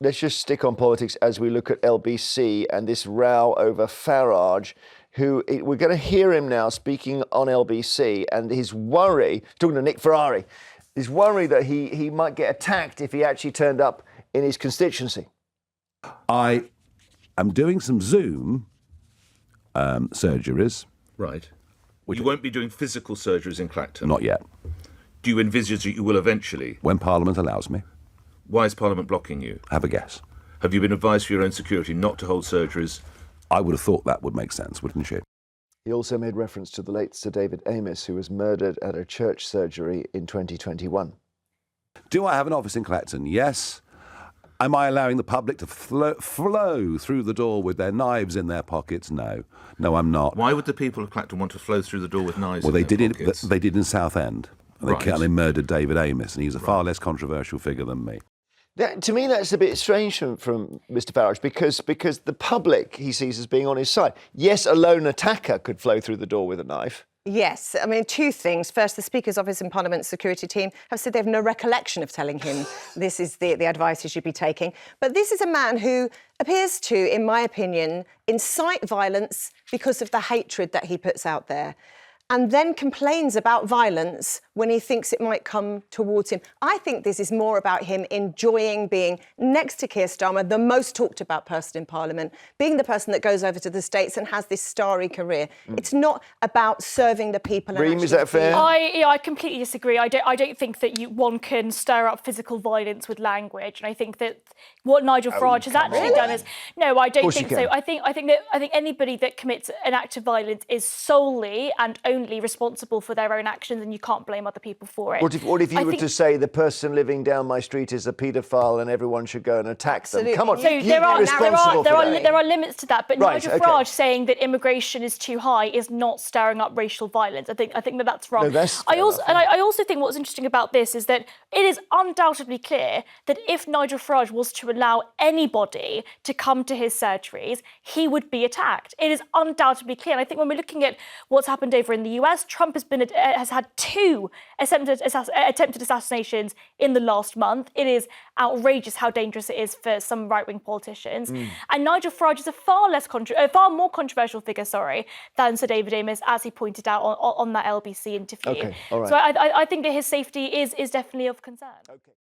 Let's just stick on politics as we look at LBC and this row over Farage, who we're going to hear him now speaking on LBC, and his worry, talking to Nick Ferrari, his worry that he might get attacked if he actually turned up in his constituency. I am doing some Zoom surgeries. Right. You won't be doing physical surgeries in Clacton? Not yet. Do you envisage that you will eventually? When Parliament allows me. Why is Parliament blocking you? Have a guess. Have you been advised for your own security not to hold surgeries? I would have thought that would make sense, wouldn't you? He also made reference to the late Sir David Amess, who was murdered at a church surgery in 2021. Do I have an office in Clacton? Yes. Am I allowing the public to flow through the door with their knives in their pockets? No. No, I'm not. Why would the people of Clacton want to flow through the door with knives in their Well, pockets? they did in Southend. Right. They murdered David Amess, and he's a far less controversial figure than me. To me, that's a bit strange from Mr. Farage, because the public he sees as being on his side. Yes, a lone attacker could flow through the door with a knife. Yes, I mean, two things. First, the Speaker's Office and Parliament's security team have said they have no recollection of telling him this is the advice he should be taking. But this is a man who appears to, in my opinion, incite violence because of the hatred that he puts out there, and then complains about violence when he thinks it might come towards him. I think this is more about him enjoying being next to Keir Starmer, the most talked about person in Parliament, being the person that goes over to the States and has this starry career. It's not about serving the people. Reem, is that fair? I completely disagree. I don't think that one can stir up physical violence with language, and I think that what Nigel Farage has actually done is no. I don't think so. I think anybody that commits an act of violence is solely and only responsible for their own actions, and you can't blame other people for it. What if you were to say the person living down my street is a paedophile and everyone should go and attack them? Come on, so there are limits to that, but right, Nigel Farage saying that immigration is too high is not stirring up racial violence. I think that's wrong. No, that's I also think what's interesting about this is that it is undoubtedly clear that if Nigel Farage was to allow anybody to come to his surgeries, he would be attacked. It is undoubtedly clear, and I think when we're looking at what's happened over in the US, Trump has had 2 attempted assassinations in the last month. It is outrageous how dangerous it is for some right-wing politicians. And Nigel Farage is a far more controversial figure, than Sir David Amess, as he pointed out on that LBC interview. Okay, all right. So I think that his safety is definitely of concern. Okay.